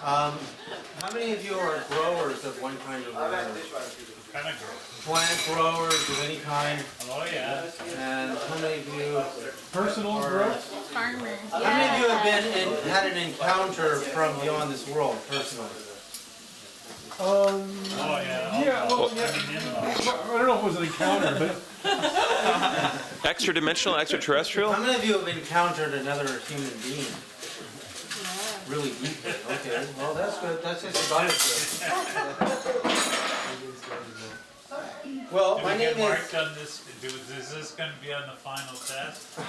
How many of you are growers of one kind or another? Kind of growth. Plant growers of any kind? Oh yeah. And how many of you Personal are... growth? Farmers. How many of you have had an encounter from beyond this world, personally? Oh yeah. Yeah, well, yeah. I don't know if it was an encounter, but Extra dimensional, extraterrestrial? How many of you have encountered another human being? Really deeply. Okay, well that's good. That's just about as good. Well, my name is... Marked on this? Is this going to be on the final test?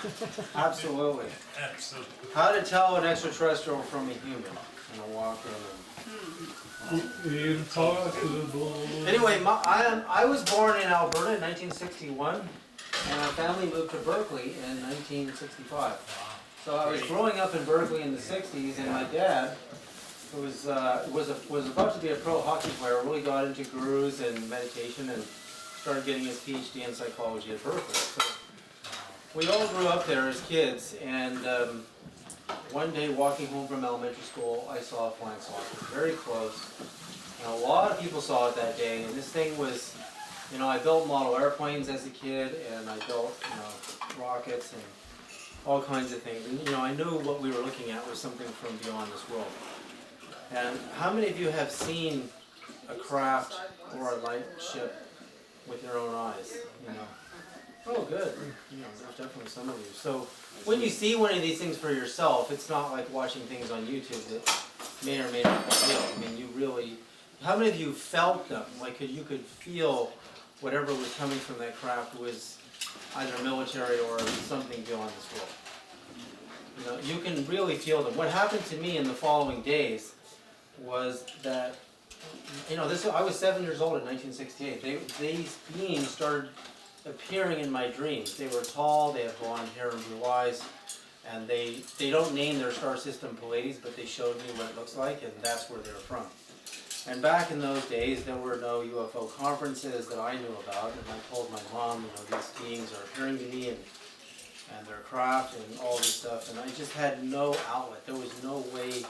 Absolutely. Absolutely. How to tell an extraterrestrial from a human. And I'll walk in impossible. Anyway, I was born in Alberta in 1961, and our family moved to Berkeley in 1965. So I was growing up in Berkeley in the 60s, and my dad, who was about to be a pro hockey player, really got into gurus and meditation and started getting his PhD in psychology at Berkeley. So we all grew up there as kids, and one day walking home from elementary school, I saw a flying saucer very close. And a lot of people saw it that day, and this thing was, you know, I built model airplanes as a kid, and I built, you know, rockets and all kinds of things. And, you know, I knew what we were looking at was something from beyond this world. And how many of you have seen a craft or a light ship with your own eyes? You know, oh, good. You know, there's definitely some of you. So when you see one of these things for yourself, it's not like watching things on YouTube that may or may not be real. I mean, you really. How many of you felt them? Like you could feel whatever was coming from that craft was either military or something beyond this world. You know, you can really feel them. What happened to me in the following days was that, you know, I was 7 years old in 1968. These beings started appearing in my dreams. They were tall, they had blonde hair and blue eyes, and they don't name their star system Pleiades, but they showed me what it looks like, and that's where they're from. And back in those days, there were no UFO conferences that I knew about, and I told my mom, you know, these beings are appearing to me, and their craft and all this stuff, and I just had no outlet. There was no way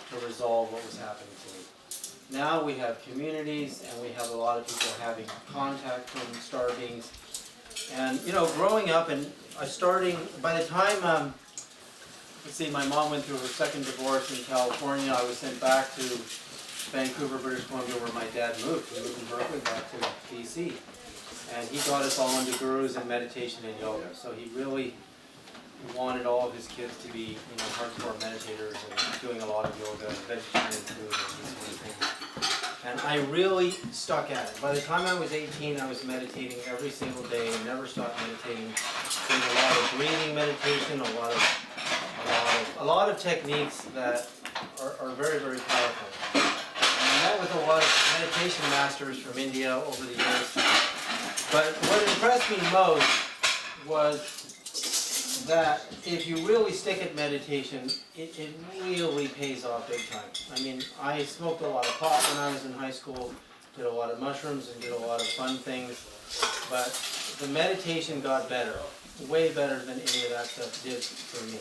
to resolve what was happening to me. Now we have communities, and we have a lot of people having contact from star beings. And, you know, growing up and by the time, let's see, my mom went through her second divorce in California, I was sent back to Vancouver, British Columbia, where my dad moved. He moved from Berkeley back to BC. And he got us all into gurus and meditation and yoga. So he really wanted all of his kids to be, you know, hardcore meditators and doing a lot of yoga and vegetarian food and these sort of things. And I really stuck at it. By the time I was 18, I was meditating every single day and never stopped meditating. There's a lot of breathing meditation, a lot of techniques that are very, very powerful. And I met with a lot of meditation masters from India over the years. But what impressed me most was that if you really stick at meditation, it really pays off big time. I mean, I smoked a lot of pot when I was in high school, did a lot of mushrooms and did a lot of fun things, but the meditation got better, way better than any of that stuff did for me.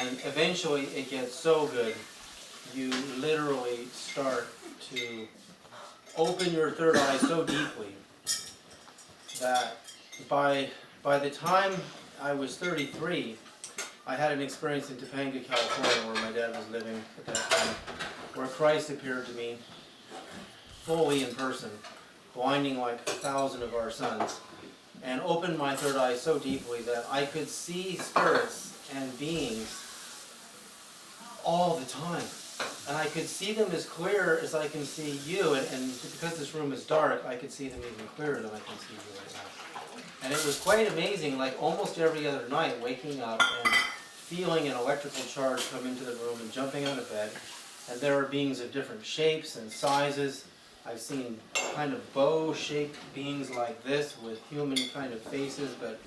And eventually it gets so good, you literally start to open your third eye so deeply that by the time I was 33, I had an experience in Topanga, California, where my dad was living at that time, where Christ appeared to me fully in person, blinding like 1,000 of our sons, and opened my third eye so deeply that I could see spirits and beings all the time. And I could see them as clear as I can see you, and because this room is dark, I could see them even clearer than I can see you right now. And it was quite amazing, like almost every other night, waking up and feeling an electrical charge come into the room and jumping out of bed. And there are beings of different shapes and sizes. I've seen kind of bow-shaped beings like this with human kind of faces but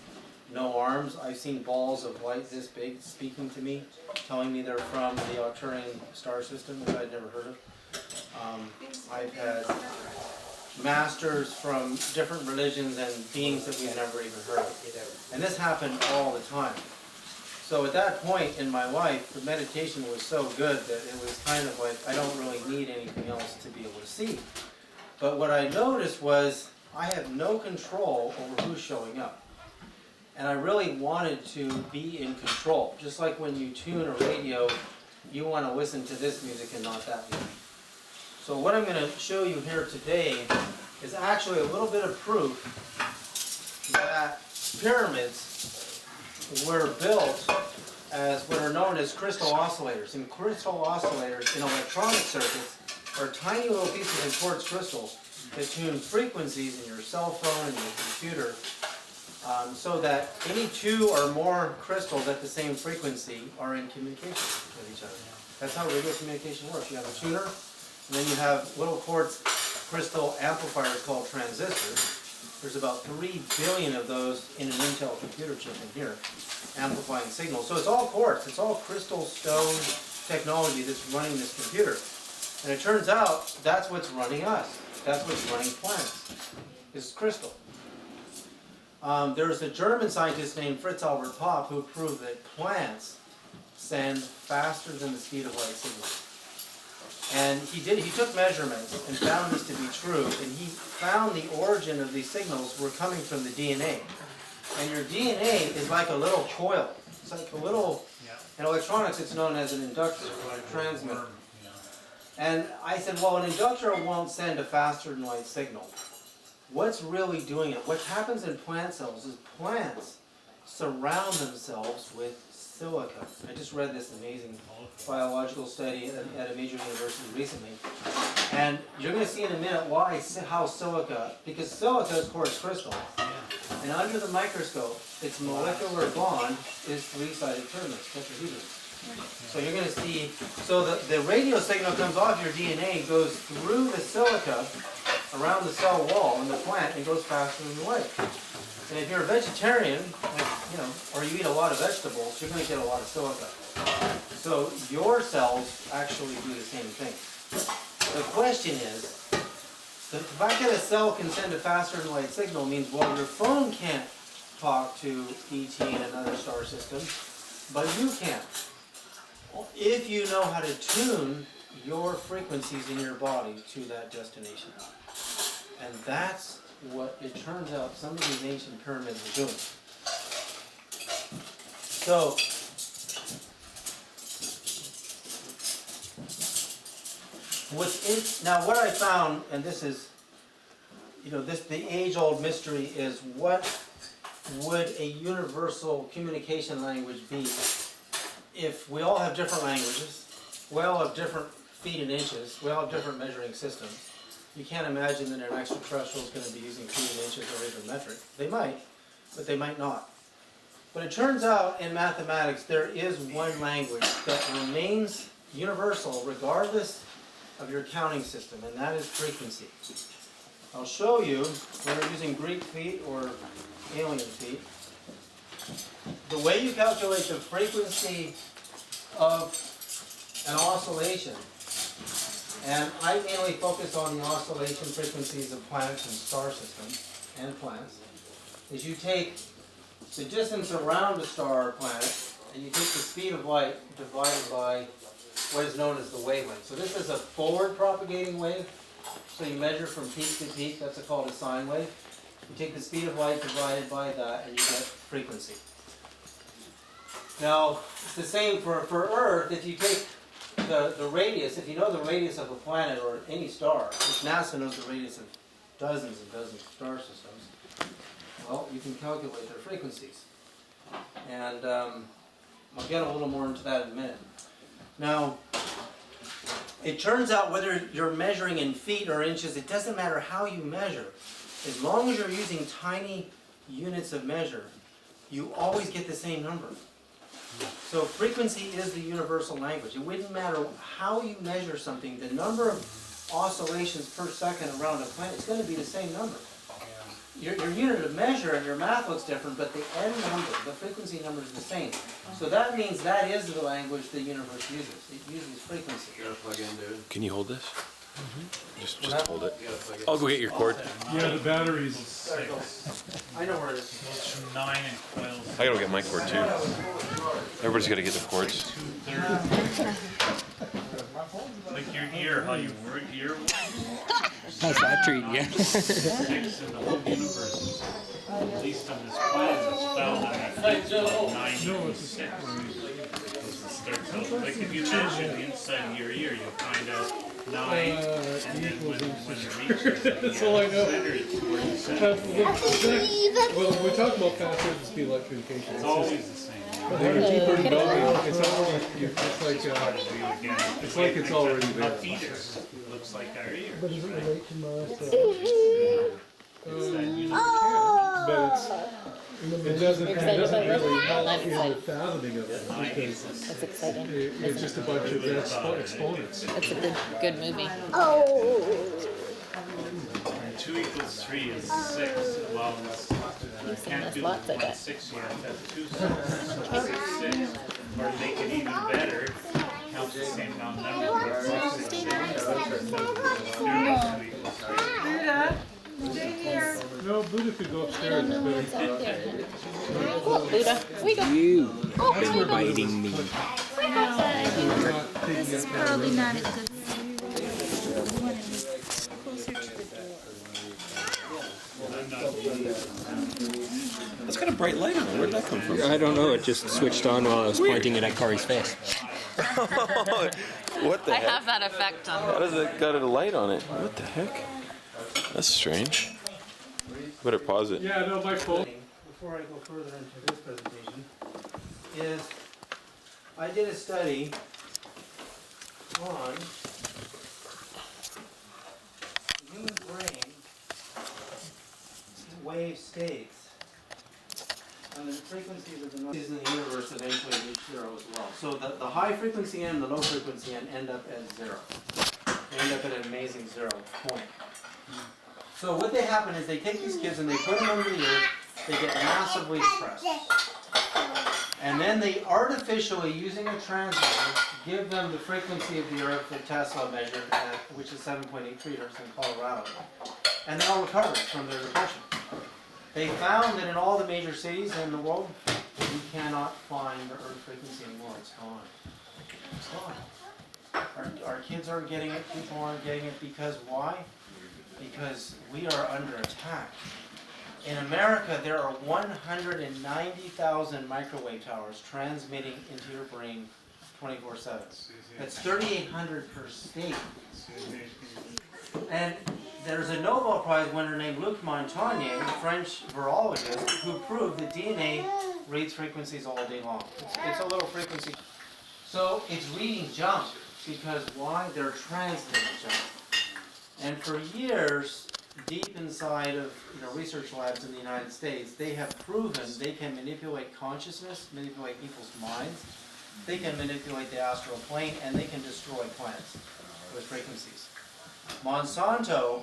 no arms. I've seen balls of light this big speaking to me, telling me they're from the Arcturian star system, which I'd never heard of. I've had masters from different religions and beings that we've never even heard of. And this happened all the time. So at that point in my life, the meditation was so good that it was kind of like, I don't really need anything else to be able to see. But what I noticed was I have no control over who's showing up. And I really wanted to be in control. Just like when you tune a radio, you want to listen to this music and not that music. So what I'm going to show you here today is actually a little bit of proof that pyramids were built as what are known as crystal oscillators. And crystal oscillators in electronic circuits are tiny little pieces of quartz crystals that tune frequencies in your cell phone and your computer, so that any two or more crystals at the same frequency are in communication with each other. That's how radio communication works. You have a tuner, and then you have little quartz crystal amplifiers called transistors. There's about 3 billion of those in an Intel computer chip in here, amplifying signals. So it's all quartz, it's all crystal stone technology that's running this computer. And it turns out that's what's running us. That's what's running plants, is crystal. There's a German scientist named Fritz Albert Popp who proved that plants send faster than the speed of light signals. And he took measurements and found this to be true, and he found the origin of these signals were coming from the DNA. And your DNA is like a little coil. It's like a little, in electronics it's known as an inductor or a transmitter. And I said, well, an inductor won't send a faster than light signal. What's really doing it? What happens in plant cells is plants surround themselves with silica. I just read this amazing biological study at a major university recently. And you're going to see in a minute how silica, because silica is quartz crystal. And under the microscope, its molecular bond is three-sided pyramids, tetrahedrons. So you're going to see, so the radio signal comes off your DNA, goes through the silica around the cell wall in the plant, and goes faster than light. And if you're a vegetarian, or you eat a lot of vegetables, you're going to get a lot of silica. So your cells actually do the same thing. The question is, the fact that a cell can send a faster than light signal means, well, your phone can't talk to ET in another star system, but you can. If you know how to tune your frequencies in your body to that destination. And that's what it turns out some of these ancient pyramids are doing. So, now what I found, and this is, the age-old mystery is, what would a universal communication language be if we all have different languages, we all have different feet and inches, we all have different measuring systems. You can't imagine that an extraterrestrial is going to be using feet and inches or even metric. They might, but they might not. But it turns out in mathematics there is one language that remains universal regardless of your counting system, and that is frequency. I'll show you, whether using Greek feet or alien feet, the way you calculate the frequency of an oscillation. And I mainly focus on the oscillation frequencies of planets and star systems and planets. Is you take the distance around a star or planet, and you take the speed of light divided by what is known as the wavelength. So this is a forward propagating wave. So you measure from peak to peak. That's called a sine wave. You take the speed of light divided by that, and you get frequency. Now, it's the same for Earth. If you take the radius, if you know the radius of a planet or any star, which NASA knows the radius of dozens and dozens of star systems, well, you can calculate their frequencies. And I'll get a little more into that in a minute. Now, it turns out whether you're measuring in feet or inches, it doesn't matter how you measure. As long as you're using tiny units of measure, you always get the same number. So frequency is the universal language. It wouldn't matter how you measure something, the number of oscillations per second around a planet is going to be the same number. Your unit of measure and your math looks different, but the end number, the frequency number is the same. So that means that is the language the universe uses. It uses frequency. Can you hold this? Just hold it. I'll go get your cord. Yeah, the batteries. I know where it is. Those 9 and coils. I gotta get my cord too. Everybody's gotta get their cords. 2/3. Like your ear, how you work ear. How's that treating you? 6 in the whole universe. At least on this planet, it's found that it's about 96. Starts out like if you measure the inside of your ear, you'll find out 9, and then when it reaches That's all I know. center, it's where the center. Well, when we talk about fast surface speed electrification, It's always the same. they can keep it going. It's already, it's like it's already A there. fetus looks like our ear. But is it relate to Mars? It's that unique. But it doesn't really help I'm in the excited. fathoming of it because That's exciting. it's just a bunch of exponents. It's a good movie. 2 equals 3 is 6. Well, You've seen can't this do lots, I bet. 6 yet. That's 2 6. Or make it even better. Count the same amount of numbers. 6 6 No, Buddha could go upstairs. It's better. It's out there. Go up, Buddha. We go. You are biting me. This is probably not a good thing. You want to be closer to the door. That's got a bright light on it. Where did that come from? I don't know. It just switched on while I was pointing it at Corey's face. What the I heck? have that effect on. How does it got a light on it? What the heck? That's strange. Better pause it. Yeah, no, my fault. Before I go further into this presentation, is I did a study on the human brain wave states and the frequencies of the noises in the universe eventually reach zero as well. So the high frequency end and the low frequency end end up at zero. They end up at an amazing 0 point. So what they happen is they take these kids and they put them under the earth, they get massively depressed. And then they artificially, using a transmitter, give them the frequency of the earth that Tesla measured, at, which is 7.83 hertz in Colorado. And they all recovered from their depression. They found that in all the major cities in the world, you cannot find the earth frequency anymore. It's gone. It's gone. Our kids aren't getting it, people aren't getting it because why? Because we are under attack. In America, there are 190,000 microwave towers transmitting into your brain 24/7. That's 3,800 per state. And there's a Nobel Prize winner named Luc Montagnier, a French virologist, who proved that DNA reads frequencies all day long. It's a little frequency. So it's reading junk because why? They're transmitting junk. And for years, deep inside of research labs in the United States, they have proven they can manipulate consciousness, manipulate people's minds, they can manipulate the astral plane, and they can destroy planets with frequencies. Monsanto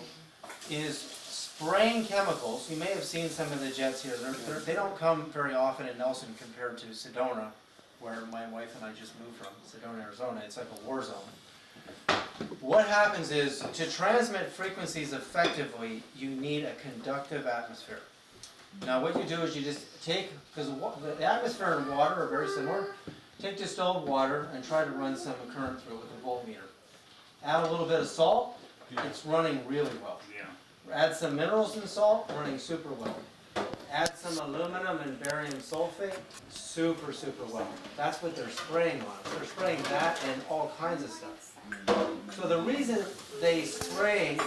is spraying chemicals. You may have seen some of the jets here. They don't come very often in Nelson compared to Sedona, where my wife and I just moved from, Sedona, Arizona. It's like a war zone. What happens is, to transmit frequencies effectively, you need a conductive atmosphere. Now what you do is you just take, because the atmosphere and water are very similar, take distilled water and try to run some current through it with a voltmeter. Add a little bit of salt, it's running really well. Add some minerals and salt, running super well. Add some aluminum and barium sulfate, super, super well. That's what they're spraying on. They're spraying that and all kinds of stuff. So the reason they spray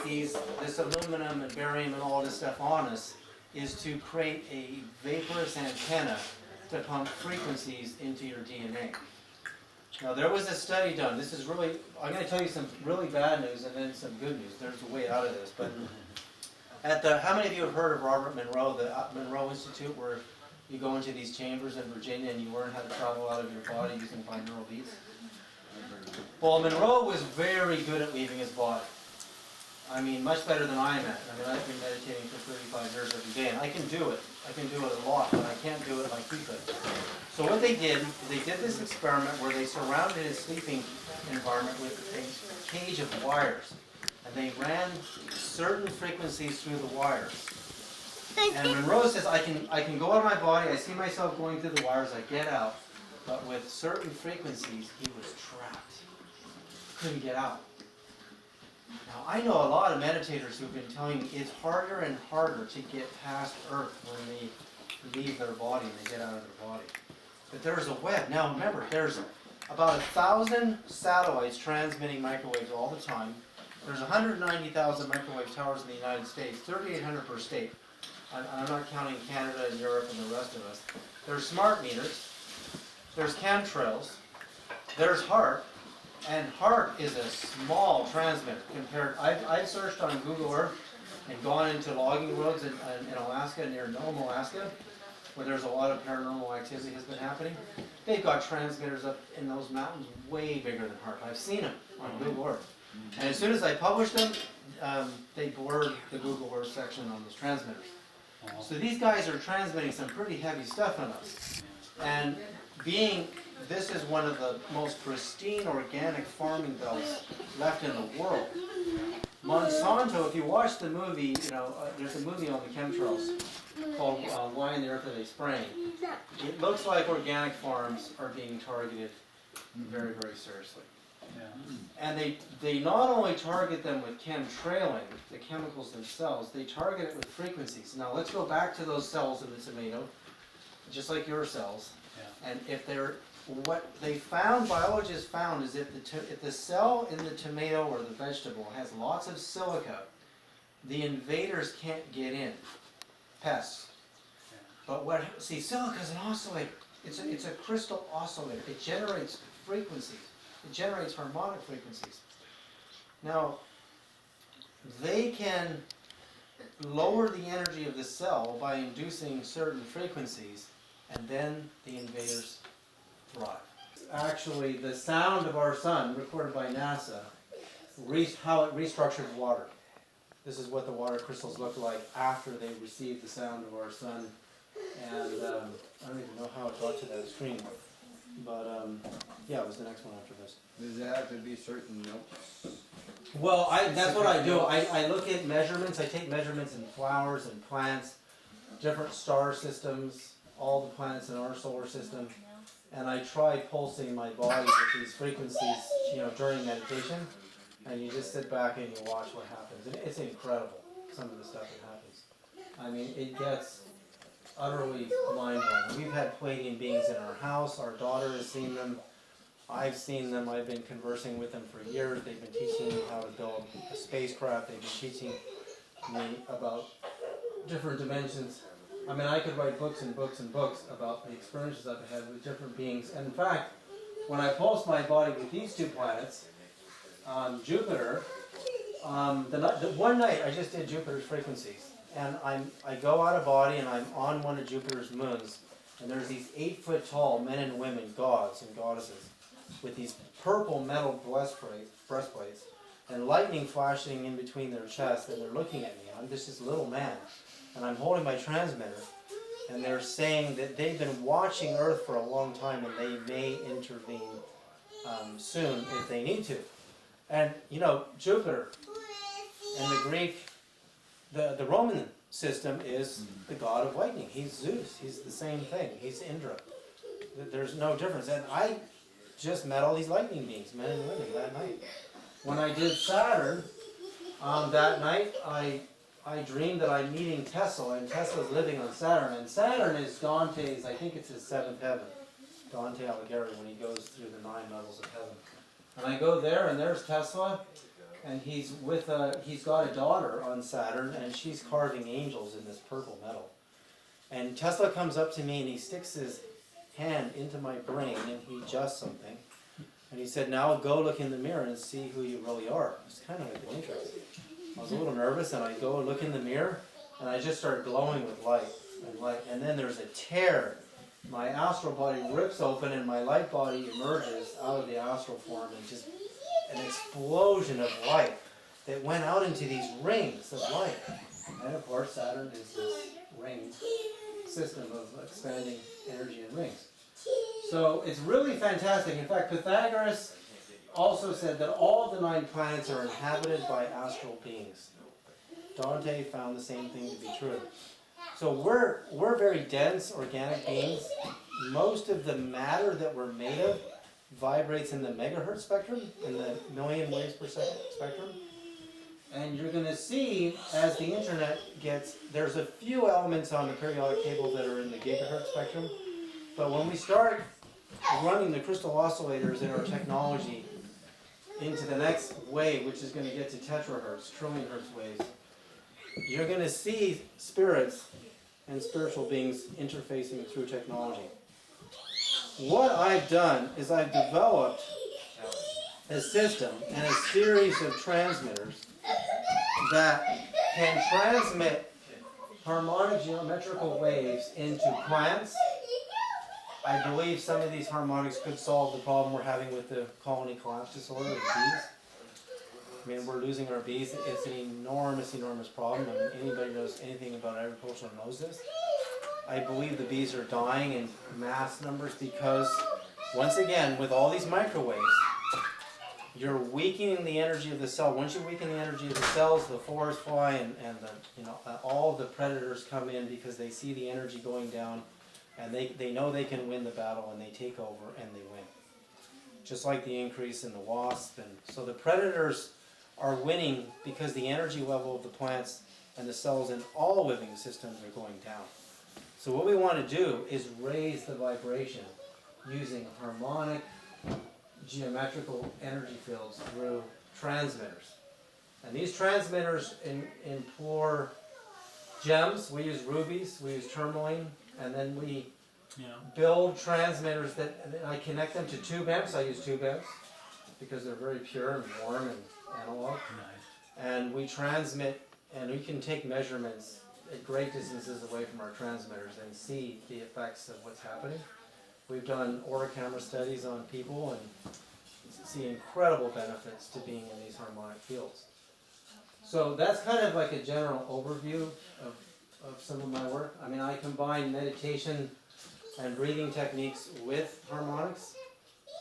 this aluminum and barium and all this stuff on us is to create a vaporous antenna to pump frequencies into your DNA. Now there was a study done. This is really, I'm going to tell you some really bad news and then some good news. There's a way out of this. But how many of you have heard of Robert Monroe, the Monroe Institute, where you go into these chambers in Virginia and you learn how to travel out of your body using binaural beats? Well, Monroe was very good at leaving his body. I mean, much better than I am at. I mean, I've been meditating for 35 years every day, and I can do it. I can do it a lot, but I can't do it like he could. So what they did this experiment where they surrounded his sleeping environment with a cage of wires. and they ran certain frequencies through the wires. And Monroe says, I can go out of my body, I see myself going through the wires, I get out, but with certain frequencies, he was trapped. Couldn't get out. Now, I know a lot of meditators who've been telling me it's harder and harder to get past Earth when they leave their body and they get out of their body. But there's a web. Now, remember, there's about 1,000 satellites transmitting microwaves all the time. There's 190,000 microwave towers in the United States, 3,800 per state. I'm not counting Canada and Europe and the rest of us. There's smart meters. There's chemtrails. There's HARP. And HARP is a small transmitter compared. I've searched on Google Earth and gone into logging roads in Alaska, near Nome, Alaska, where there's a lot of paranormal activity has been happening. They've got transmitters up in those mountains way bigger than HARP. I've seen them on Google Earth. And as soon as I published them, they blurred the Google Earth section on those transmitters. So these guys are transmitting some pretty heavy stuff on us. And this is one of the most pristine organic farming belts left in the world. Monsanto, if you watch the movie, there's a movie on the chemtrails called Why on the Earth Are They Spraying? It looks like organic farms are being targeted very, very seriously. And they not only target them with chemtrailing, the chemicals themselves, they target it with frequencies. Now let's go back to those cells in the tomato, just like your cells. And what they found, biologists found, is if the cell in the tomato or the vegetable has lots of silica, the invaders can't get in, pests. But silica is an oscillator. It's a crystal oscillator. It generates frequencies. It generates harmonic frequencies. Now, they can lower the energy of the cell by inducing certain frequencies, and then the invaders thrive. Actually, the sound of our sun, recorded by NASA, how it restructured water. This is what the water crystals look like after they received the sound of our sun. And I don't even know how it got to that screen. But yeah, it was the next one after this. Does it have to be certain notes? Well, that's what I do. I look at measurements. I take measurements in flowers and plants, different star systems, all the planets in our solar system, and I try pulsing my body with these frequencies, during meditation. And you just sit back and you watch what happens. And it's incredible, some of the stuff that happens. I mean, it gets utterly mind-blowing. We've had Pleiadian beings in our house. Our daughter has seen them. I've seen them. I've been conversing with them for years. They've been teaching me how to build a spacecraft. They've been teaching me about different dimensions. I mean, I could write books and books and books about the experiences I've had with different beings. And in fact, when I pulse my body with these two planets, Jupiter, the one night I just did Jupiter's frequencies. And I go out of body and I'm on one of Jupiter's moons, and there's these 8-foot tall men and women, gods and goddesses, with these purple metal breastplates, and lightning flashing in between their chests, and they're looking at me. I'm just this little man, and I'm holding my transmitter, and they're saying that they've been watching Earth for a long time, and they may intervene soon if they need to. And Jupiter and the Greek. The Roman system is the god of lightning. He's Zeus. He's the same thing. He's Indra. There's no difference. And I just met all these lightning beings, men and women, that night. When I did Saturn, that night, I dreamed that I'm meeting Tesla, and Tesla's living on Saturn. And Saturn is Dante's, I think it's his 7th heaven. Dante Alighieri, when he goes through the 9 levels of heaven. And I go there, and there's Tesla. And he's got a daughter on Saturn, and she's carving angels in this purple metal. And Tesla comes up to me, and he sticks his hand into my brain, and he adjusts something. And he said, now go look in the mirror and see who you really are. It's kind of like an interest. I was a little nervous, and I go and look in the mirror, and I just start glowing with light. And then there's a tear. My astral body rips open, and my light body emerges out of the astral form, and just an explosion of light that went out into these rings of light. And of course, Saturn is this ring system of expanding energy in rings. So it's really fantastic. In fact, Pythagoras also said that all the 9 planets are inhabited by astral beings. Dante found the same thing to be true. So we're very dense organic beings. Most of the matter that we're made of vibrates in the megahertz spectrum, in the million waves per second spectrum. And you're going to see, as the internet gets, there's a few elements on the periodic table that are in the gigahertz spectrum. But when we start running the crystal oscillators in our technology into the next wave, which is going to get to terahertz, trillion hertz waves, you're going to see spirits and spiritual beings interfacing through technology. What I've done is I've developed a system and a series of transmitters that can transmit harmonic geometrical waves into plants. I believe some of these harmonics could solve the problem we're having with the colony collapse disorder of bees. I mean, we're losing our bees. It's an enormous, enormous problem. I mean, anybody who knows anything about agriculture knows this. I believe the bees are dying in mass numbers because, once again, with all these microwaves, you're weakening the energy of the cell. Once you weaken the energy of the cells, the forest fly and all the predators come in because they see the energy going down, and they know they can win the battle, and they take over and they win. Just like the increase in the wasp, and so the predators are winning because the energy level of the plants and the cells in all living systems are going down. So what we want to do is raise the vibration using harmonic geometrical energy fields through transmitters. And these transmitters employ gems. We use rubies, we use tourmaline, and then we build transmitters that I connect them to tube amps. I use tube amps because they're very pure and warm and analog. Nice. And we transmit, and we can take measurements at great distances away from our transmitters and see the effects of what's happening. We've done aura camera studies on people and see incredible benefits to being in these harmonic fields. So that's kind of like a general overview of some of my work. I mean, I combine meditation and breathing techniques with harmonics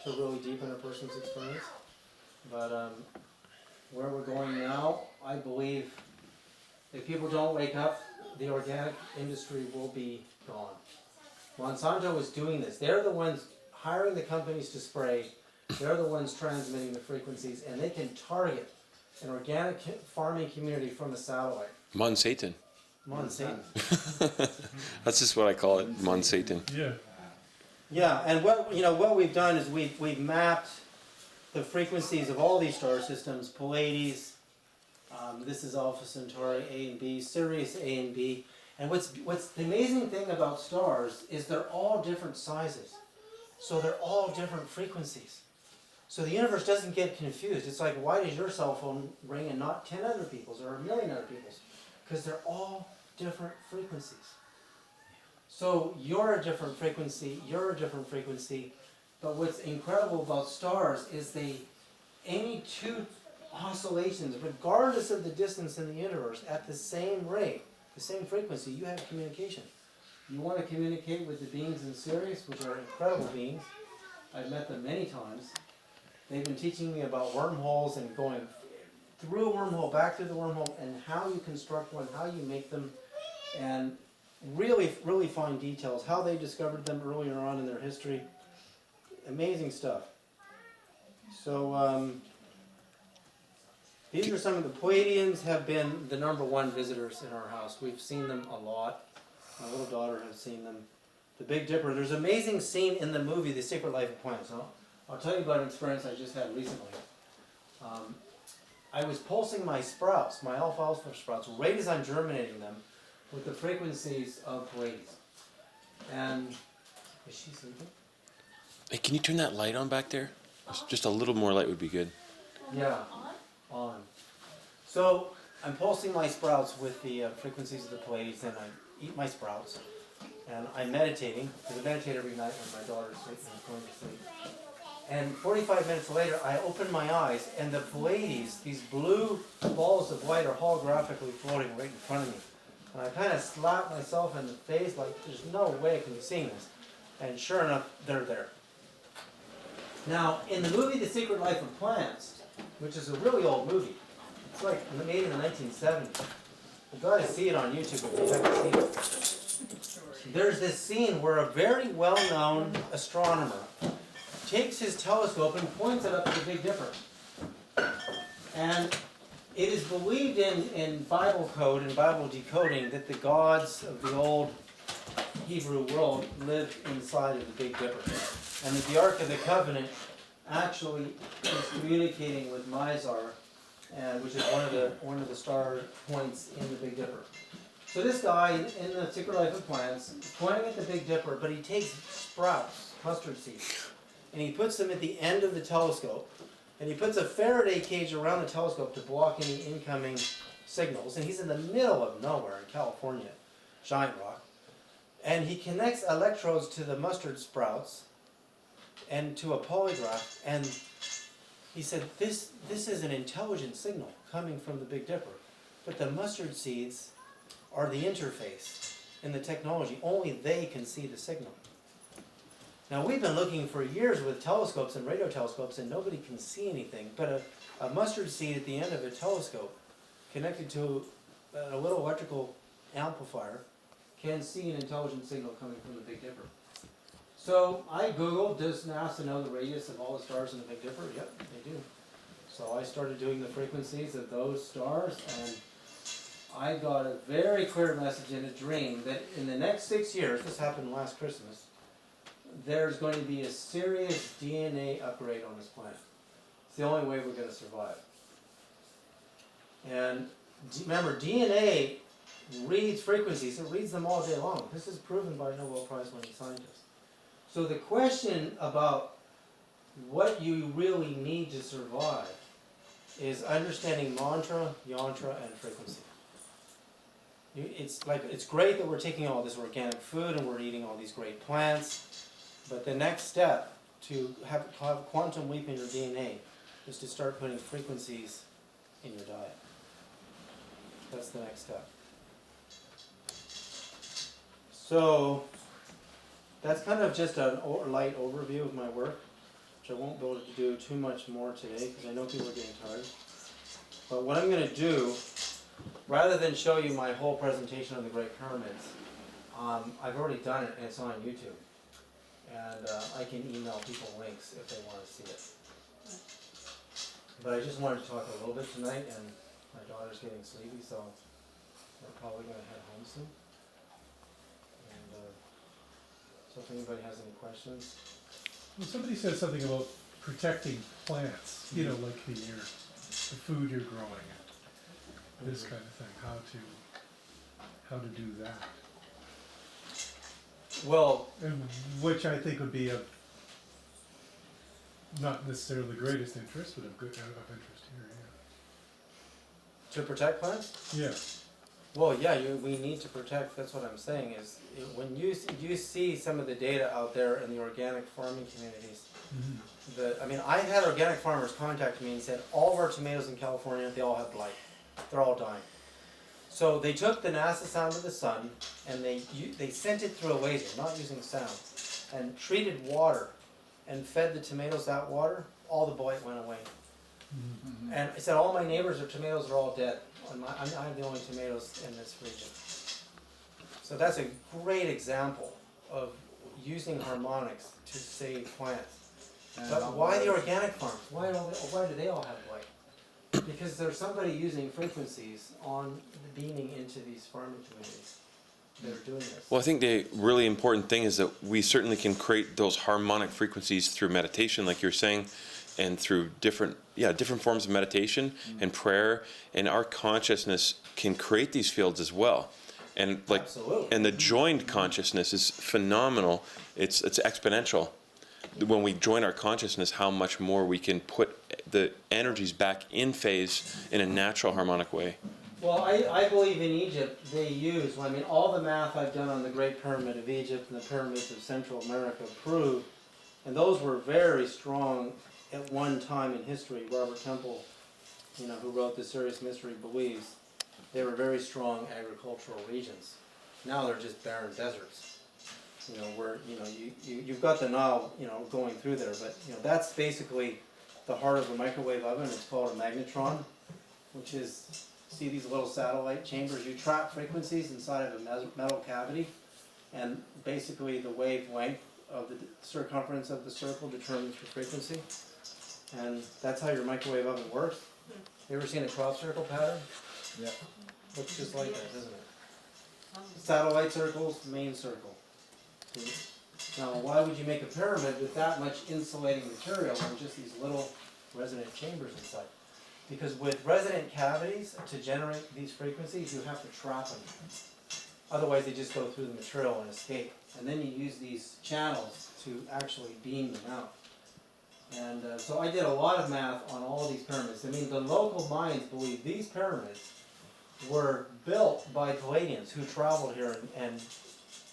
to really deepen a person's experience. But where we're going now, I believe if people don't wake up, the organic industry will be gone. Monsanto is doing this. They're the ones hiring the companies to spray. They're the ones transmitting the frequencies, and they can target an organic farming community from a satellite. Monsatan. Monsatan. That's just what I call it, Monsatan. Yeah. Yeah, and what we've done is we've mapped the frequencies of all these star systems, Pleiades, this is Alpha Centauri A and B, Sirius A and B. And what's the amazing thing about stars is they're all different sizes. So they're all different frequencies. So the universe doesn't get confused. It's like, why does your cell phone ring and not 10 other people's or a million other people's? Because they're all different frequencies. So you're a different frequency, you're a different frequency. But what's incredible about stars is any two oscillations, regardless of the distance in the universe, at the same rate, the same frequency, you have communication. You want to communicate with the beings in Sirius, which are incredible beings. I've met them many times. They've been teaching me about wormholes and going through a wormhole, back through the wormhole, and how you construct one, how you make them, and really, really fine details, how they discovered them earlier on in their history. Amazing stuff. So these are some of the Pleiadians have been the #1 visitors in our house. We've seen them a lot. My little daughter has seen them. The Big Dipper. There's an amazing scene in the movie The Secret Life of Plants. I'll tell you about an experience I just had recently. I was pulsing my sprouts, my alfalfa sprouts, right as I'm germinating them, with the frequencies of Pleiades. And is she sleeping? Hey, can you turn that light on back there? Just a little more light would be good. Yeah, on. So I'm pulsing my sprouts with the frequencies of the Pleiades, and I eat my sprouts, and I'm meditating, because I meditate every night when my daughter's going to sleep. And 45 minutes later, I open my eyes, and the Pleiades, these blue balls of light, are holographically floating right in front of me. And I kind of slap myself in the face, like, there's no way I can be seeing this. And sure enough, they're there. Now, in the movie The Secret Life of Plants, which is a really old movie, it's like made in the 1970s. You've got to see it on YouTube if you haven't seen it. There's this scene where a very well-known astronomer takes his telescope and points it up at the Big Dipper. And it is believed in Bible code and Bible decoding that the gods of the old Hebrew world lived inside of the Big Dipper. And that the Ark of the Covenant actually is communicating with Mizar, which is one of the star points in the Big Dipper. So this guy in The Secret Life of Plants is pointing at the Big Dipper, but he takes sprouts, mustard seeds, and he puts them at the end of the telescope, and he puts a Faraday cage around the telescope to block any incoming signals. And he's in the middle of nowhere in California, Giant Rock, and he connects electrodes to the mustard sprouts and to a polygraph, and he said, this is an intelligent signal coming from the Big Dipper, but the mustard seeds are the interface in the technology. Only they can see the signal. Now, we've been looking for years with telescopes and radio telescopes, and nobody can see anything, but a mustard seed at the end of a telescope connected to a little electrical amplifier can see an intelligent signal coming from the Big Dipper. So I Googled, does NASA know the radius of all the stars in the Big Dipper? Yep, they do. So I started doing the frequencies of those stars, and I got a very clear message in a dream that in the next 6 years, this happened last Christmas, there's going to be a serious DNA upgrade on this planet. It's the only way we're going to survive. And remember, DNA reads frequencies, it reads them all day long. This is proven by Nobel Prize winning scientists. So the question about what you really need to survive is understanding mantra, yantra, and frequency. It's great that we're taking all this organic food and we're eating all these great plants, but the next step to have a quantum leap in your DNA is to start putting frequencies in your diet. That's the next step. So that's kind of just a light overview of my work, which I won't be able to do too much more today because I know people are getting tired. But what I'm going to do, rather than show you my whole presentation of the Great Pyramids, I've already done it and it's on YouTube. And I can email people links if they want to see it. But I just wanted to talk a little bit tonight, and my daughter's getting sleepy, so we're probably going to head home soon. So if anybody has any questions. Well, somebody said something about protecting plants, you know, like the food you're growing, this kind of thing, how to do that. Well, And which I think would be of not necessarily the greatest interest, but of interest here, to protect plants? yeah. Well, yeah, we need to protect, that's what I'm saying, is when you see some of the data out there in the organic farming communities, I mean, I had organic farmers contact me and said, all of our tomatoes in California, they all have blight. They're all dying. So they took the NASA sound of the sun, and they sent it through a laser, not using sound, and treated water, and fed the tomatoes that water, all the blight went away. And I said, all my neighbors' tomatoes are all dead. I'm the only tomatoes in this region. So that's a great example of using harmonics to save plants. But why the organic farms? Why do they all have blight? Because there's somebody using frequencies on beaming into these farming communities that are doing this. Well, I think the really important thing is that we certainly can create those harmonic frequencies through meditation, like you're saying, and through different forms of meditation and prayer, and our consciousness can create these fields as well. And like, Absolutely. and the joined consciousness is phenomenal. It's exponential. When we join our consciousness, how much more we can put the energies back in phase in a natural harmonic way. Well, I believe in Egypt they use, all the math I've done on the Great Pyramid of Egypt and the pyramids of Central America prove, and those were very strong at one time in history. Robert Temple, who wrote The Serious Mystery, believes they were very strong agricultural regions. Now they're just barren deserts. you know, where, you know, you've got the Nile, you know, going through there, but, you know, that's basically the heart of a microwave oven. It's called a magnetron, which is, see these little satellite chambers? You trap frequencies inside of a metal cavity, and basically the wavelength of the circumference of the circle determines the frequency, and that's how your microwave oven works. You ever seen a crop circle pattern? Yeah. Looks just like that, doesn't it? Satellite circles, main circle. See? Now, why would you make a pyramid with that much insulating material and just these little resonant chambers inside? Because with resonant cavities, to generate these frequencies, you have to trap them. Otherwise, they just go through the material and escape. And then you use these channels to actually beam them out. And so I did a lot of math on all of these pyramids. I mean, the local minds believe these pyramids were built by Palladians who traveled here and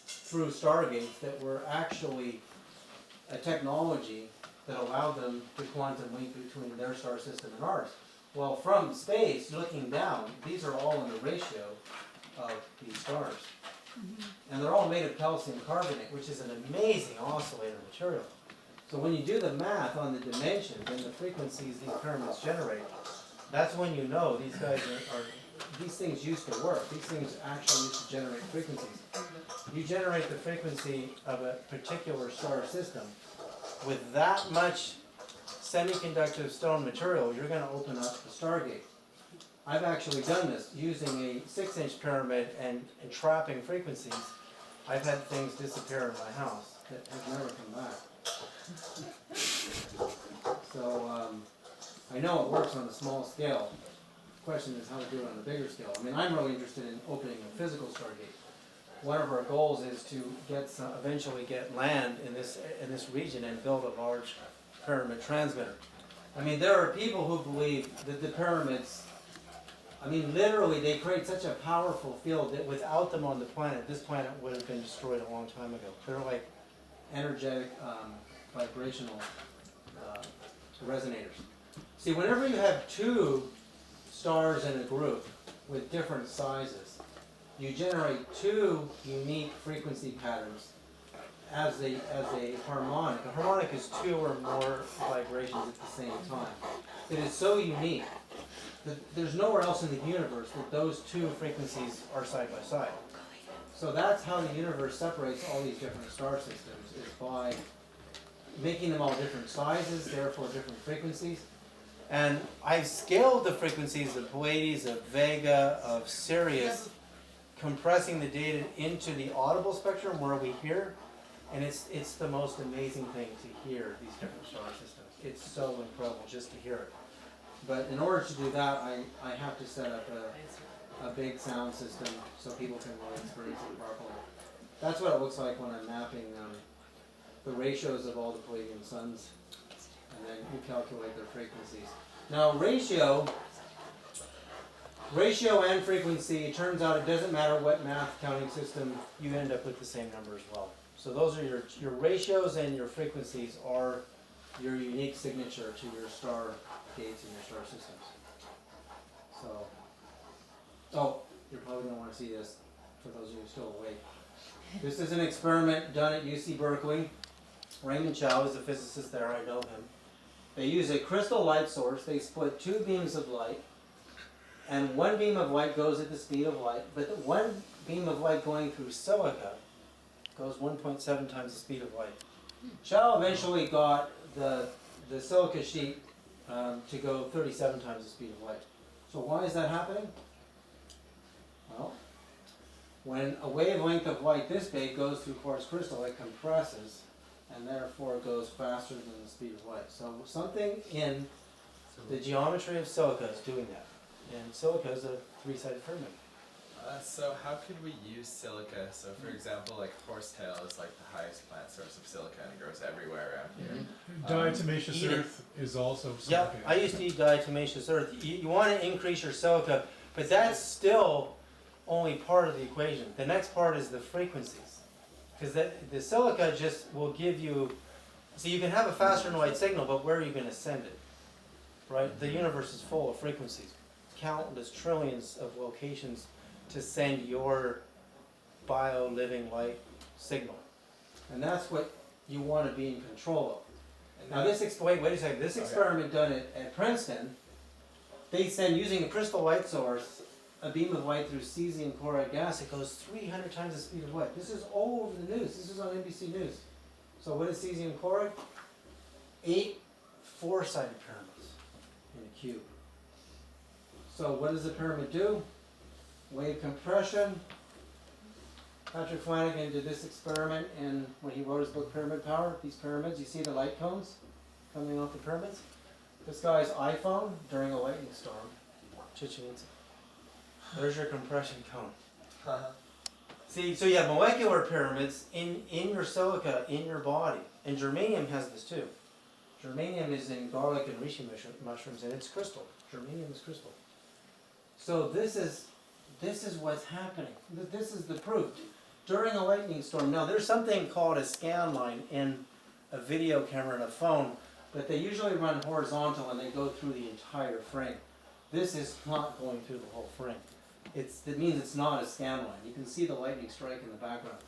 through stargates that were actually a technology that allowed them to quantum link between their star system and ours. Well, from space, looking down, these are all in the ratio of these stars. And they're all made of calcium carbonate, which is an amazing oscillator material. So when you do the math on the dimensions and the frequencies these pyramids generate, that's when you know these guys are these things used to work. These things actually used to generate frequencies. You generate the frequency of a particular star system with that much semiconductive stone material, you're going to open up the stargate. I've actually done this using a 6-inch pyramid and trapping frequencies. I've had things disappear in my house that have never come back. So I know it works on a small scale. The question is how to do it on a bigger scale. I mean, I'm really interested in opening a physical stargate. One of our goals is to get eventually get land in this region and build a large pyramid transmitter. I mean, there are people who believe that the pyramids, I mean, literally they create such a powerful field that without them on the planet, this planet would have been destroyed a long time ago. They're like energetic, vibrational resonators. See, whenever you have two stars in a group with different sizes, you generate two unique frequency patterns as a harmonic. A harmonic is two or more vibrations at the same time. It is so unique that there's nowhere else in the universe that those two frequencies are side by side. So that's how the universe separates all these different star systems, is by making them all different sizes, therefore different frequencies. And I've scaled the frequencies of Pleiades, of Vega, of Sirius, compressing the data into the audible spectrum where we hear, and it's the most amazing thing to hear these different star systems. It's so incredible just to hear it. But in order to do that, I have to set up a big sound system so people can really experience it properly. That's what it looks like when I'm mapping the ratios of all the Palladian suns, and then you calculate their frequencies. Now ratio and frequency, it turns out it doesn't matter what math counting system, you end up with the same number as well. So those are your ratios, and your frequencies are your unique signature to your star gates and your star systems. So, oh, you're probably going to want to see this for those of you still awake. This is an experiment done at UC Berkeley. Raymond Chow is a physicist there, I know him. They use a crystal light source. They split two beams of light, and one beam of light goes at the speed of light, but the one beam of light going through silica goes 1.7 times the speed of light. Chow eventually got the silica sheet to go 37 times the speed of light. So why is that happening? Well, when a wavelength of light this big goes through quartz crystal, it compresses, and therefore it goes faster than the speed of light. So something in the geometry of silica is doing that. And silica is a three-sided pyramid. So how could we use silica? So for example, like horsetail is like the highest plant source of silica, and it grows everywhere around here. Diatomaceous earth is also Yeah, silica. I used to eat diatomaceous earth. You want to increase your silica, but that's still only part of the equation. The next part is the frequencies. Because the silica just will give you, so you can have a faster than light signal, but where are you going to send it? Right? The universe is full of frequencies. Countless trillions of locations to send your bio-living light signal. And that's what you want to be in control of. Now this, wait a second, this experiment done at Princeton, they said using a crystal light source, a beam of light through cesium chloride gas, it goes 300 times the speed of light. This is all over the news. This is on NBC News. So what is cesium chloride? 8 4-sided pyramids in a cube. So what does the pyramid do? Wave compression. Patrick Flanagan did this experiment when he wrote his book Pyramid Power. These pyramids, you see the light cones coming off the pyramids? This guy's iPhone during a lightning storm. Chichen Itza. There's your compression cone. See, so you have molecular pyramids in your silica, in your body. And germanium has this too. Germanium is in garlic and reishi mushrooms, and it's crystal. Germanium is crystal. So this is what's happening. This is the proof. During a lightning storm, now there's something called a scan line in a video camera and a phone, but they usually run horizontal and they go through the entire frame. This is not going through the whole frame. That means it's not a scan line. You can see the lightning strike in the background.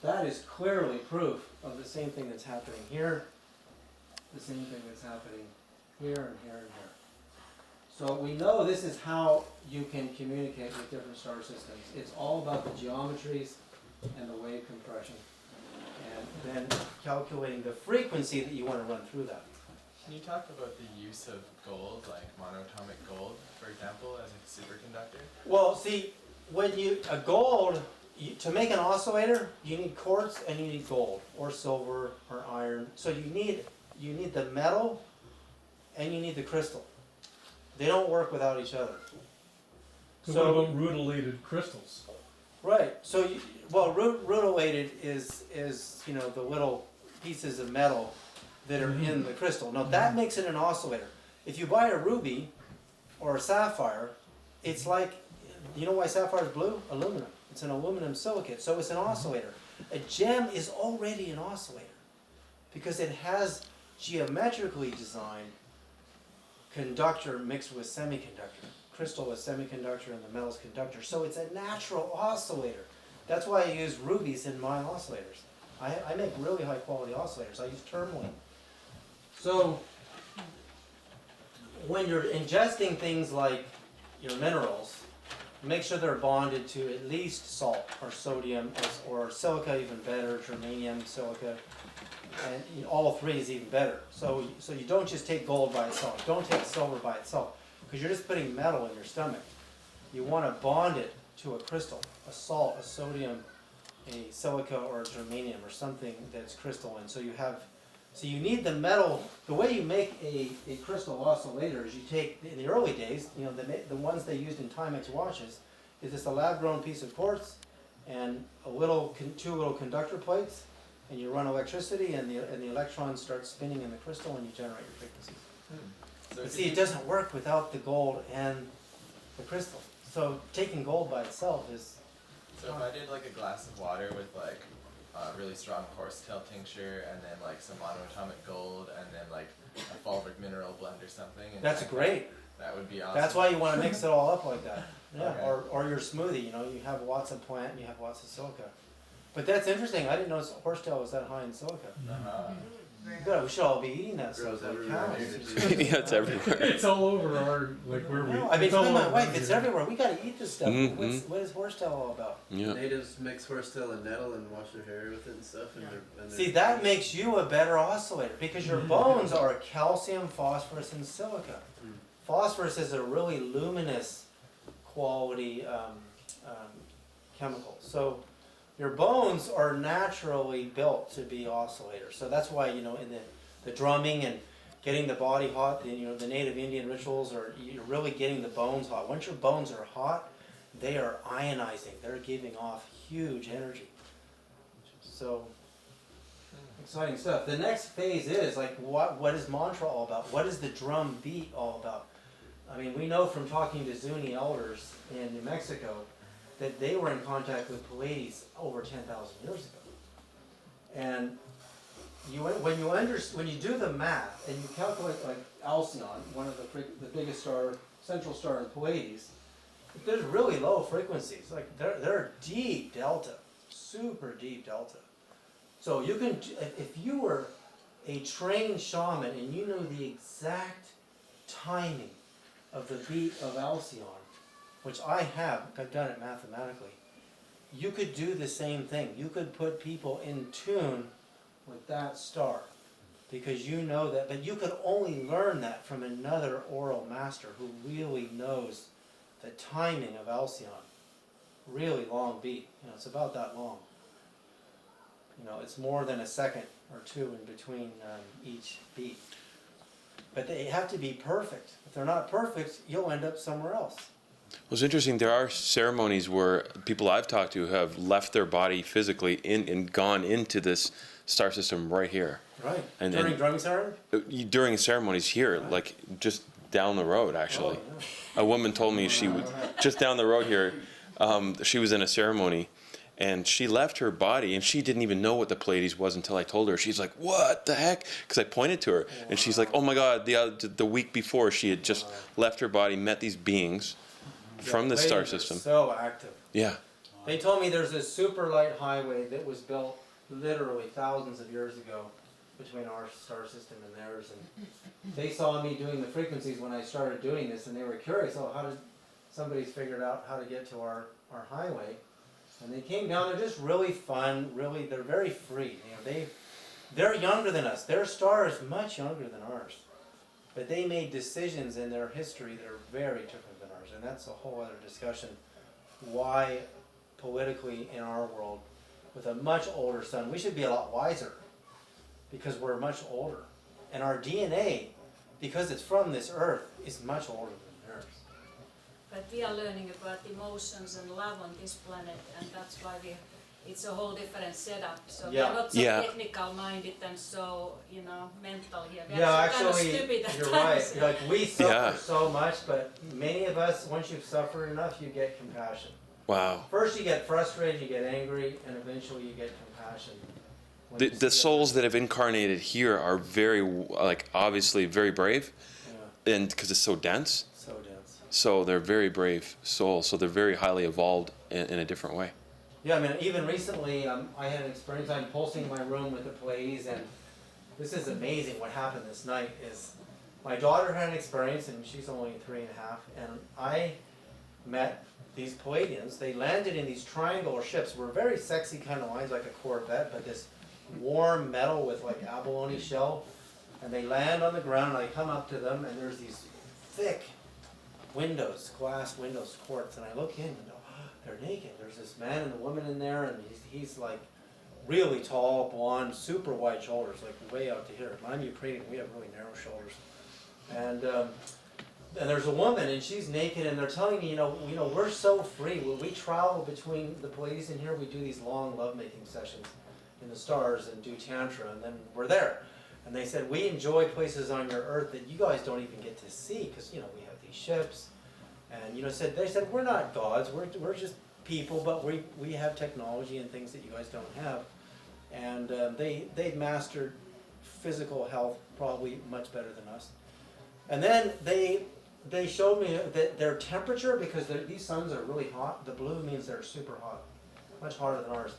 That is clearly proof of the same thing that's happening here, the same thing that's happening here and here and here. So we know this is how you can communicate with different star systems. It's all about the geometries and the wave compression, and then calculating the frequency that you want to run through that. Can you talk about the use of gold, like monatomic gold, for example, as a superconductor? Well, see, to make an oscillator, you need quartz and you need gold, or silver, or iron. So you need the metal and you need the crystal. They don't work without each other. So what about rutilated crystals? Right. So, rutilated is the little pieces of metal that are in the crystal. Now that makes it an oscillator. If you buy a ruby or a sapphire, it's like, you know why sapphire is blue? Aluminum. It's an aluminum silicate, so it's an oscillator. A gem is already an oscillator because it has geometrically designed conductor mixed with semiconductor. Crystal is semiconductor and the metal's conductor. So it's a natural oscillator. That's why I use rubies in my oscillators. I make really high quality oscillators. I use tourmaline. So when you're ingesting things like your minerals, make sure they're bonded to at least salt or sodium or silica, even better, germanium, silica. And all three is even better. So you don't just take gold by itself. Don't take silver by itself, because you're just putting metal in your stomach. You want to bond it to a crystal, a salt, a sodium, a silica, or a germanium, or something that's crystalline. So you need the metal. The way you make a crystal oscillator is you take, in the early days, the ones they used in Timex watches, is just a lab-grown piece of quartz and two little conductor plates. And you run electricity, and the electrons start spinning in the crystal, and you generate your frequencies. So But see, it doesn't work without the gold and the crystal. So taking gold by itself is. So if I did like a glass of water with like a really strong horsetail tincture, and then like some monatomic gold, and then like a fulvic mineral blend or something. And That's great. That would be awesome. That's why you want to mix it all up like that. Yeah. Okay. Or your smoothie. You have lots of plant and you have lots of silica. But that's interesting. I didn't know horsetail was that high in silica. Good. We should all be eating that stuff like cows. Yeah, it's everywhere. It's all over where we. No, I mean, it's all tell my over wife, it's here. everywhere. We got to eat this stuff. Mhm. What is horsetail all about? Yeah. Natives mix horsetail and nettle and wash their hair with it and stuff. And See, that makes you a better oscillator because your bones are calcium, phosphorus, and silica. Phosphorus is a really luminous quality chemical. So your bones are naturally built to be oscillators. So that's why, in the drumming and getting the body hot, the native Indian rituals, you're really getting the bones hot. Once your bones are hot, they are ionizing. They're giving off huge energy. So exciting stuff. The next phase is like, what is mantra all about? What is the drum beat all about? I mean, we know from talking to Zuni elders in New Mexico that they were in contact with Pleiades over 10,000 years ago. And when you do the math and you calculate like Alcyon, one of the biggest star, central star in Pleiades, there's really low frequencies. Like they're deep delta, super deep delta. So you can, if you were a trained shaman and you knew the exact timing of the beat of Alcyon, which I have, I've done it mathematically, you could do the same thing. You could put people in tune with that star, because you know that, but you could only learn that from another oral master who really knows the timing of Alcyon. Really long beat, it's about that long. It's more than a second or two in between each beat. But they have to be perfect. If they're not perfect, you'll end up somewhere else. Well, it's interesting. There are ceremonies where people I've talked to have left their body physically and gone into this star system right here. Right. During drumming ceremony? During ceremonies here, like just down the road, actually. Oh, yeah. A woman told me she would, just down the road here, she was in a ceremony and she left her body and she didn't even know what the Pleiades was until I told her. She's like, what the heck? Because I pointed to her and she's like, oh my God, the week before she had just left her body, met these beings from the star system. So active. Yeah. They told me there's a super light highway that was built literally thousands of years ago between our star system and theirs, and they saw me doing the frequencies when I started doing this, and they were curious, how did somebody's figured out how to get to our highway? And they came down. They're just really fun, really, they're very free. They're younger than us. Their star is much younger than ours, but they made decisions in their history that are very different than ours, and that's a whole other discussion. Why politically in our world, with a much older sun, we should be a lot wiser, because we're much older. And our DNA, because it's from this earth, is much older than theirs. But we are learning about emotions and love on this planet, and that's why it's a whole different setup. So we are not so technical minded and so, mental here. We're actually, kind of stupid at you're times. right. Like, we suffer so much, but many of us, once you've suffered enough, you get compassion. Wow. First you get frustrated, you get angry, and eventually you get compassion. The souls that have incarnated here are very, obviously very brave, and because it's so dense. So dense. So they're very brave souls. So they're very highly evolved in a different way. Yeah, even recently I had an experience. I'm pulsing my room with the Pleiades, and this is amazing. What happened this night is my daughter had an experience, and she's only 3.5, and I met these Pleiadians. They landed in these triangular ships. Were very sexy kind of lines, like a Corvette, but this warm metal with like abalone shell, and they land on the ground, and I come up to them, and there's these thick windows, glass windows, quartz, and I look in and go, oh, they're naked. There's this man and a woman in there, and he's like really tall, blonde, super wide shoulders, like way out to here. I'm Ukrainian, we have really narrow shoulders. And there's a woman, and she's naked, and they're telling me, we're so free. When we travel between the Pleiades and here, we do these long lovemaking sessions in the stars and do tantra, and then we're there. And they said, we enjoy places on your earth that you guys don't even get to see, because we have these ships. And they said we're not gods, we're just people, but we have technology and things that you guys don't have. And they've mastered physical health probably much better than us. And then they showed me that their temperature, because these suns are really hot, the blue means they're super hot, much hotter than ours.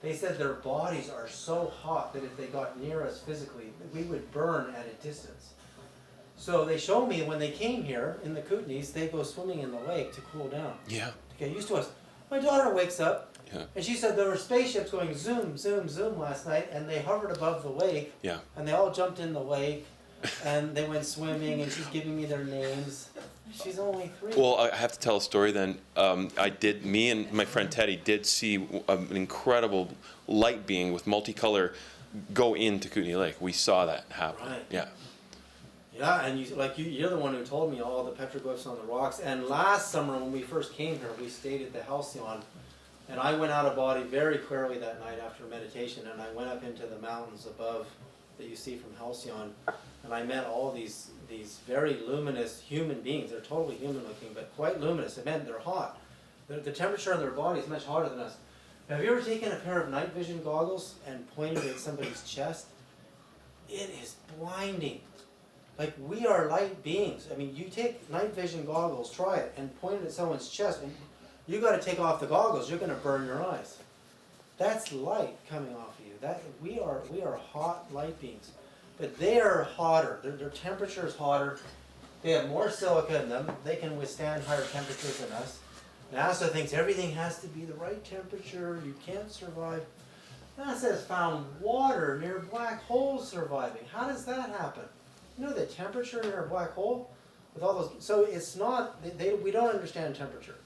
They said their bodies are so hot that if they got near us physically, we would burn at a distance. So they showed me when they came here in the Kootenays, they go swimming in the lake to cool down. Yeah. To get used to us. My daughter wakes up, Yeah. and she said there were spaceships going zoom, zoom, zoom last night, and they hovered above the lake, Yeah. and they all jumped in the lake, and they went swimming, and she's giving me their names. She's only 3. Well, I have to tell a story then. Me and my friend Teddy did see an incredible light being with multicolor go into Kootenay Lake. We saw that happen. Right. Yeah. Yeah, and you're the one who told me all the petroglyphs on the rocks. And last summer when we first came here, we stayed at the Halcyon, and I went out of body very clearly that night after meditation, and I went up into the mountains above that you see from Halcyon, and I met all these very luminous human beings. They're totally human looking, but quite luminous. It meant they're hot. The temperature in their body is much hotter than us. Have you ever taken a pair of night vision goggles and pointed at somebody's chest? It is blinding. Like, we are light beings. I mean, you take night vision goggles, try it, and point it at someone's chest, and you got to take off the goggles. You're going to burn your eyes. That's light coming off of you. We are hot light beings. But they are hotter. Their temperature is hotter. They have more silica in them. They can withstand higher temperatures than us. NASA thinks everything has to be the right temperature. You can't survive. NASA has found water near black holes surviving. How does that happen? You know the temperature near a black hole? With all those, so it's not, we don't understand temperature,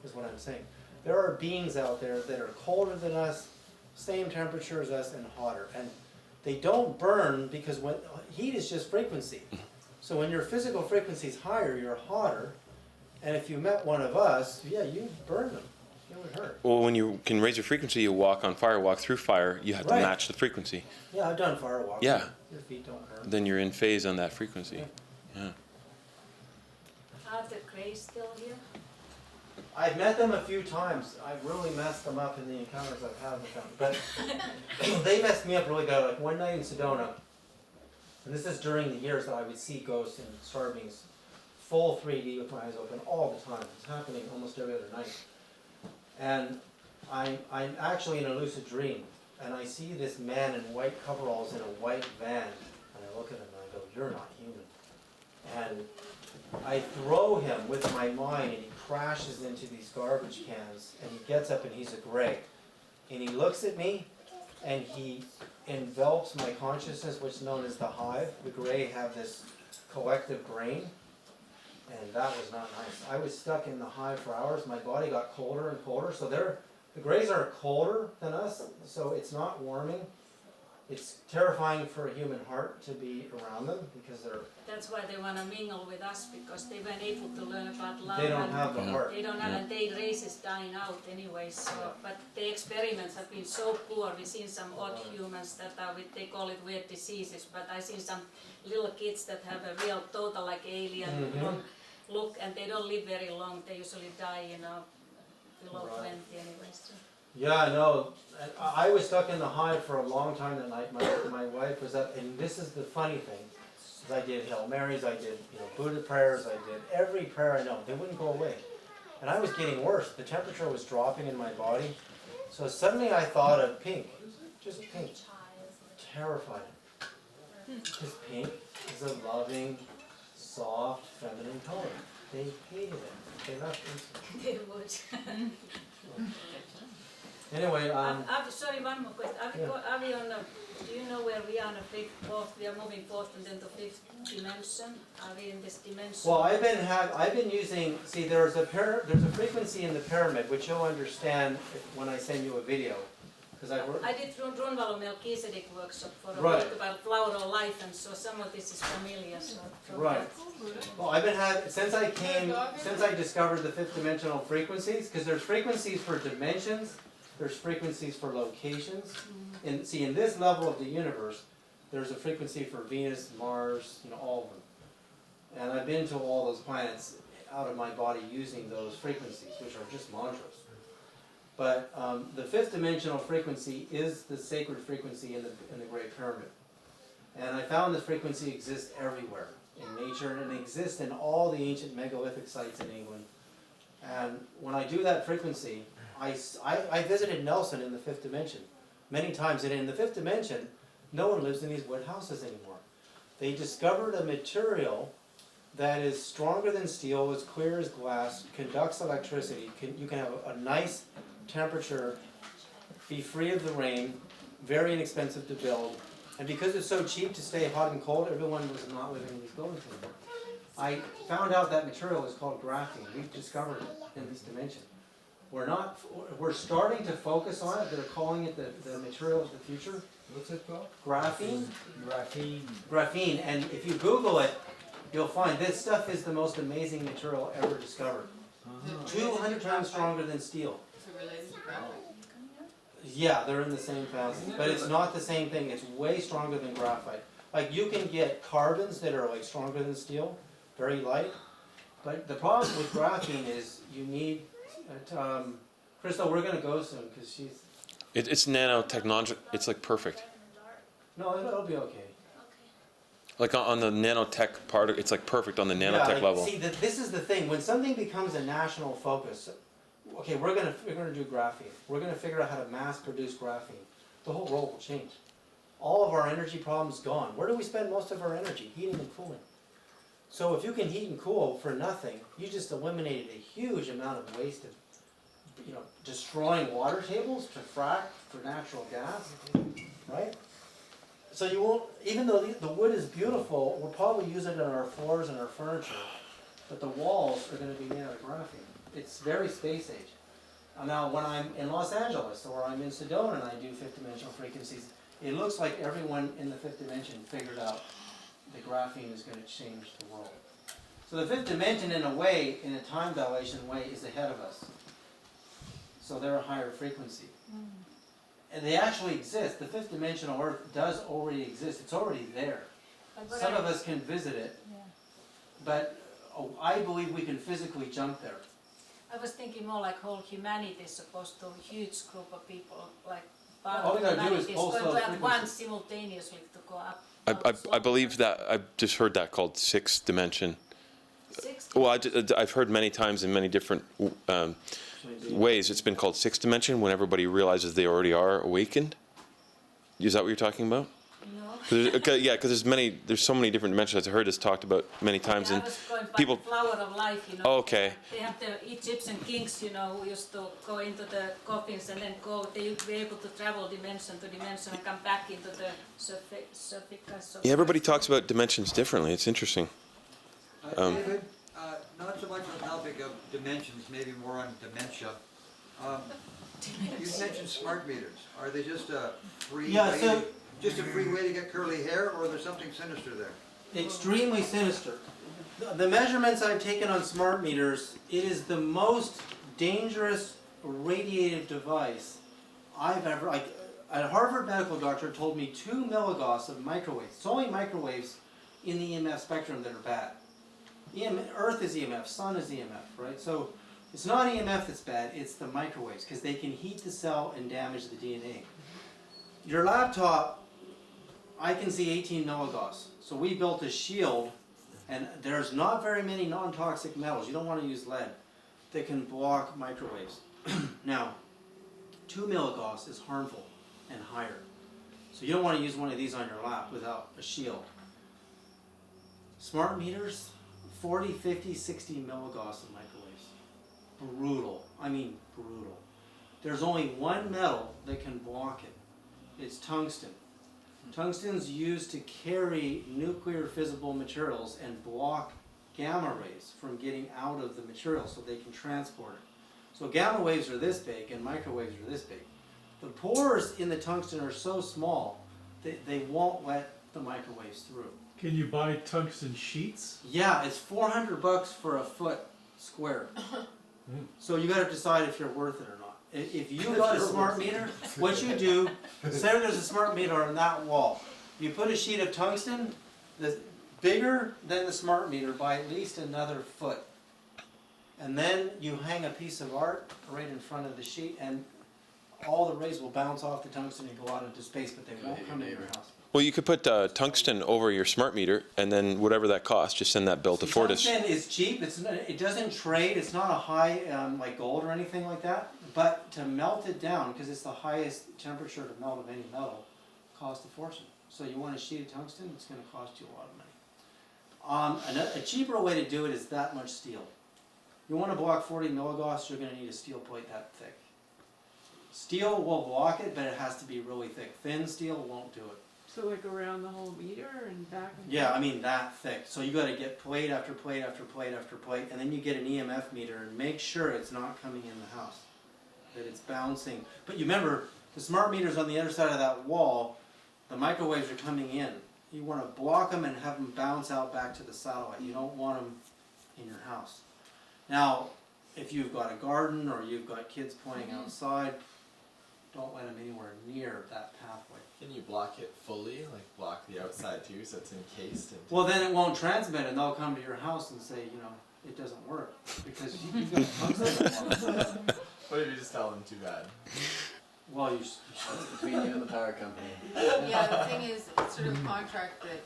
is what I'm saying. There are beings out there that are colder than us, same temperature as us, and hotter. And they don't burn because when heat is just frequency. So when your physical frequency is higher, you're hotter. And if you met one of us, yeah, you burn them. It would hurt. Well, when you can raise your frequency, you walk on fire, walk through fire. You have to match the frequency. Yeah, I've done fire walking. Yeah. Your feet don't burn. Then you're in phase on that frequency. Yeah. Are the Greys still here? I've met them a few times. I've really messed them up in the encounters I've had with them. But they messed me up really bad. Like one night in Sedona, and this is during the years that I would see ghosts and star beings full 3D with my eyes open all the time. It's happening almost every other night. And I'm actually in a lucid dream, and I see this man in white coveralls in a white van, and I look at him and I go, "You're not human." And I throw him with my mind, and he crashes into these garbage cans, and he gets up and he's a gray. And he looks at me, and he envelops my consciousness, which is known as the hive. The gray have this collective brain. And that was not nice. I was stuck in the hive for hours. My body got colder and colder. So the Greys are colder than us, so it's not warming. It's terrifying for a human heart to be around them because That's why they want to mingle with us, because they weren't able to learn about love. they don't have the heart. They don't have, and their race is dying out anyway. So, but the experiments have been so poor. We've seen some odd humans that are they call it weird diseases. But I've seen some little kids that have a real total like alien look, and they don't live very long. They usually die, below 20 anyway. So. Yeah, no. I was stuck in the hive for a long time that night. My wife was up, and this is the funny thing. Is I did Hail Marys, I did Buddha prayers, I did every prayer I know. They wouldn't go away. And I was getting worse. The temperature was dropping in my body. So suddenly I thought of pink. Just pink. Terrified. Because pink is a loving, soft, feminine color. They hated it. They left instantly. They would. Anyway, sorry, one more question. Are we on do you know where we are on the fourth? We are moving forth and then to fifth dimension. Are we in this dimension? well, I've been using. See, there's a frequency in the pyramid which you'll understand when I send you a video. Because I did Runvalo Melchizedek workship for a Right. week about flower of life, and so some of this is familiar. So Right. Well, I've been since I discovered the fifth dimensional frequencies, because there's frequencies for dimensions, there's frequencies for locations. In this level of the universe, there's a frequency for Venus, Mars, all of them. And I've been to all those planets out of my body using those frequencies, which are just mantras. But the fifth dimensional frequency is the sacred frequency in the Great Pyramid. And I found this frequency exists everywhere in nature, and it exists in all the ancient megalithic sites in England. And when I do that frequency, I visited Nelson in the fifth dimension many times. And in the fifth dimension, no one lives in these wood houses anymore. They discovered a material that is stronger than steel, is clear as glass, conducts electricity. You can have a nice temperature, be free of the rain, very inexpensive to build. And because it's so cheap to stay hot and cold, everyone was not living in these buildings anymore. I found out that material is called graphene. We've discovered it in this dimension. We're starting to focus on it. They're calling it the material of the future. What's it called? Graphene. Graphene. Graphene. And if you Google it, you'll find this stuff is the most amazing material ever discovered. 200 times stronger than steel. Yeah, they're in the same family, but it's not the same thing. It's way stronger than graphite. Like you can get carbons that are like stronger than steel, very light. But the problem with graphene is you need. Crystal, we're gonna go soon because she's. It's nanotechnology. It's like perfect. No, it'll be okay. Like on the nanotech part, it's like perfect on the nanotech level. See, this is the thing. When something becomes a national focus, okay, we're gonna do graphene. We're gonna figure out how to mass produce graphene. The whole world will change. All of our energy problems gone. Where do we spend most of our energy? Heating and cooling. So if you can heat and cool for nothing, you just eliminated a huge amount of waste of, destroying water tables to frack for natural gas, right? So you won't, even though the wood is beautiful, we'll probably use it on our floors and our furniture, but the walls are going to be made out of graphene. It's very space age. Now, when I'm in Los Angeles or I'm in Sedona and I do fifth dimensional frequencies, it looks like everyone in the fifth dimension figured out the graphene is going to change the world. So the fifth dimension, in a way, in a time dilation way, is ahead of us. So they're a higher frequency. And they actually exist. The fifth dimensional Earth does already exist. It's already there. Some of us can visit it, but I believe we can physically jump there. I was thinking more like whole humanity is supposed to, huge group of people, like All we gotta do is humanity is pulse going those to at frequencies. once simultaneously to go up. I believe that I've just heard that called sixth dimension. 60? Well, I've heard many times in many different ways it's been called sixth dimension when everybody realizes they already are awakened. Is that what you're talking about? No. Because there's so many different dimensions. I've heard this talked about many times, I and was going by people. the flower of life, Oh, okay. They have the Egyptian kings, who used to go into the coffins and then they would be able to travel dimension to dimension and come back into the surface. Yeah, everybody talks about dimensions differently. It's interesting. David, not so much on the topic of dimensions, maybe more on dementia. You mentioned smart meters. Are they just a free way to get curly hair, or there's something sinister there? Extremely sinister. The measurements I've taken on smart meters, it is the most dangerous radiative device I've ever. A Harvard medical doctor told me 2 milligauss of microwaves. It's only microwaves in the EMF spectrum that are bad. Earth is EMF, sun is EMF, right? So it's not EMF that's bad, it's the microwaves, because they can heat the cell and damage the DNA. Your laptop, I can see 18 milligauss. So we built a shield, and there's not very many non-toxic metals, you don't want to use lead, that can block microwaves. Now, 2 milligauss is harmful and higher. So you don't want to use one of these on your lap without a shield. Smart meters, 40, 50, 60 milligauss of microwaves. Brutal. I mean brutal. There's only one metal that can block it. It's tungsten. Tungsten's used to carry nuclear fissile materials and block gamma rays from getting out of the material so they can transport it. So gamma waves are this big and microwaves are this big. The pores in the tungsten are so small that they won't let the microwaves through. Can you buy tungsten sheets? Yeah, it's $400 for a foot square. So you got to decide if you're worth it or not. If you got a smart meter, what you do, say there's a smart meter on that wall. You put a sheet of tungsten that's bigger than the smart meter by at least another foot. And then you hang a piece of art right in front of the sheet, and all the rays will bounce off the tungsten and go out into space, but they won't come into your house. Well, you could put tungsten over your smart meter, and then whatever that costs, just send that bill to Fortis. Tungsten is cheap. It doesn't trade. It's not a high like gold or anything like that. But to melt it down, because it's the highest temperature to melt of any metal, costs a fortune. So you want a sheet of tungsten, it's going to cost you a lot of money. A cheaper way to do it is that much steel. You want to block 40 milligauss, you're going to need a steel plate that thick. Steel will block it, but it has to be really thick. Thin steel won't do it. So like around the whole meter and back and Yeah, I mean that thick. So you got to get plate after plate after plate after plate, and then you get an EMF meter and make sure it's not coming in the house, that it's bouncing. But you remember, the smart meter's on the other side of that wall. The microwaves are coming in. You want to block them and have them bounce out back to the satellite. You don't want them in your house. Now, if you've got a garden or you've got kids playing outside, don't let them anywhere near that pathway. Can you block it fully, like block the outside too, so it's encased? Well, then it won't transmit, and they'll come to your house and say, it doesn't work because you've got tungsten. What if you just tell them too bad? Well, It's between you and the power company. Yeah, the thing is, it's sort of a contract that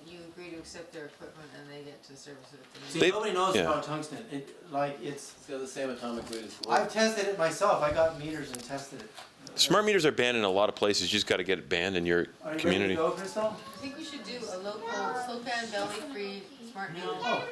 you agree to accept their equipment and they get to service it. See, nobody knows about tungsten. It's got the same atomic weight as gold. I've tested it myself. I got meters and tested it. Smart meters are banned in a lot of places. You just got to get it banned in your Are you community. ready to go, Crystal? I think we should do a local, SOCAN belly-free smart meter. Oh.